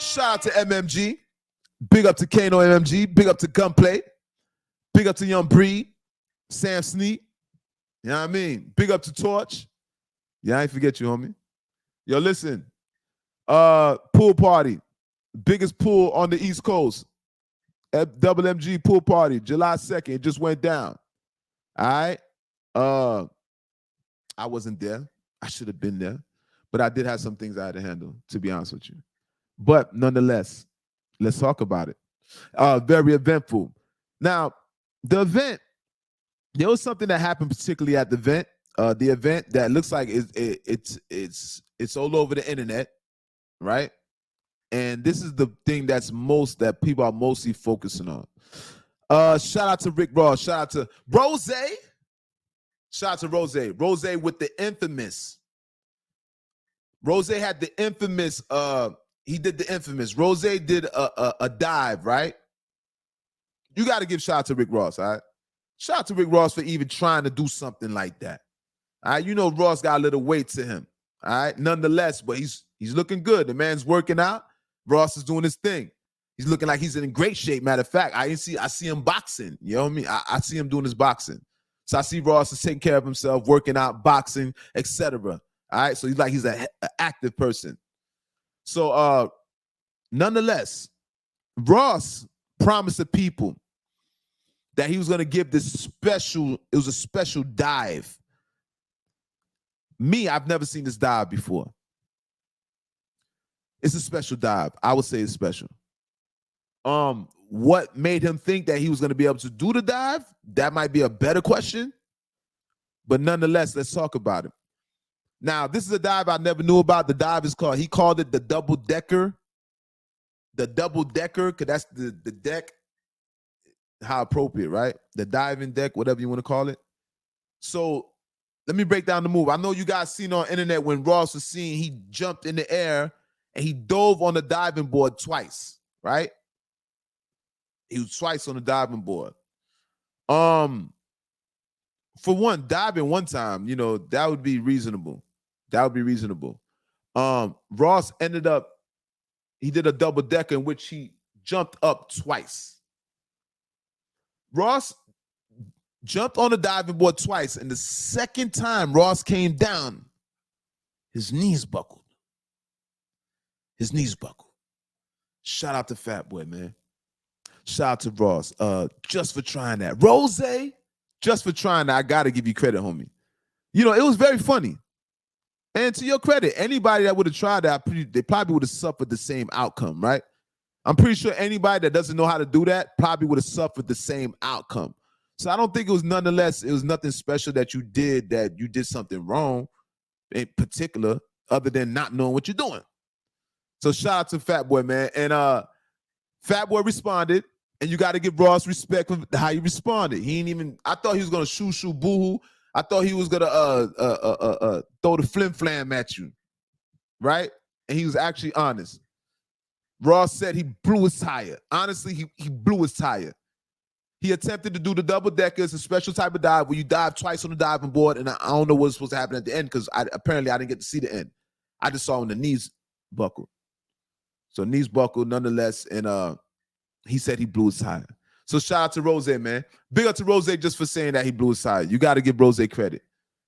Shout out to MMG. Big up to Kano MMG. Big up to Gunplay. Big up to Young Breed. Sam Sneak. You know what I mean? Big up to Torch. Yeah, I ain't forget you, homie. Yo, listen. Pool party. Biggest pool on the East Coast. WMG pool party, July 2nd. It just went down. All right. I wasn't there. I should have been there. But I did have some things I had to handle, to be honest with you. But nonetheless, let's talk about it. Very eventful. Now, the event, there was something that happened particularly at the event that looks like it's all over the internet, right? And this is the thing that people are mostly focusing on. Shout out to Rick Ross. Shout out to Rose. Shout out to Rose. Rose with the infamous. Rose had the infamous. He did the infamous. Rose did a dive, right? You got to give shout out to Rick Ross, all right? Shout out to Rick Ross for even trying to do something like that. All right, you know Ross got a little weight to him. All right, nonetheless, but he's looking good. The man's working out. Ross is doing his thing. He's looking like he's in great shape. Matter of fact, I see him boxing. You know what I mean? I see him doing his boxing. So I see Ross is taking care of himself, working out, boxing, etc. All right, so he's an active person. So nonetheless, Ross promised the people that he was going to give this special, it was a special dive. Me, I've never seen this dive before. It's a special dive. I would say it's special. What made him think that he was going to be able to do the dive? That might be a better question. But nonetheless, let's talk about it. Now, this is a dive I never knew about. The dive is he called it the double decker. The double decker, because that's the deck. How appropriate, right? The diving deck, whatever you want to call it. So let me break down the move. I know you guys seen on internet when Ross was seen, he jumped in the air and he dove on the diving board twice, right? He was twice on the diving board. For one, diving one time, you know, that would be reasonable. That would be reasonable. Ross ended up, he did a double decker in which he jumped up twice. Ross jumped on the diving board twice, and the second time Ross came down, his knees buckled. His knees buckled. Shout out to Fat Boy, man. Shout out to Ross. Just for trying that. Rose, just for trying that. I gotta give you credit, homie. You know, it was very funny. And to your credit, anybody that would have tried that, they probably would have suffered the same outcome, right? I'm pretty sure anybody that doesn't know how to do that probably would have suffered the same outcome. So I don't think it was nothing special that you did something wrong in particular, other than not knowing what you're doing. So shout out to Fat Boy, man. And Fat Boy responded, and you got to give Ross respect for how he responded. He ain't even, I thought he was gonna shoo boo-hoo. I thought he was gonna throw the flim flam at you, right? And he was actually honest. Ross said he blew his tire. Honestly, he blew his tire. He attempted to do the double decker. It's a special type of dive where you dive twice on the diving board, and I don't know what's supposed to happen at the end because apparently I didn't get to see the end. I just saw when the knees buckled. So knees buckled nonetheless, and he said he blew his tire. So shout out to Rose, man. Big up to Rose just for saying that he blew his tire. You got to give Rose credit.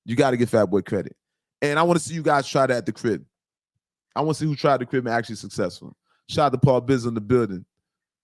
You got to give Fat Boy credit. And I want to see you guys try that at the crib. I want to see who tried the crib and actually successful. Shout out to Paul Biz in the building.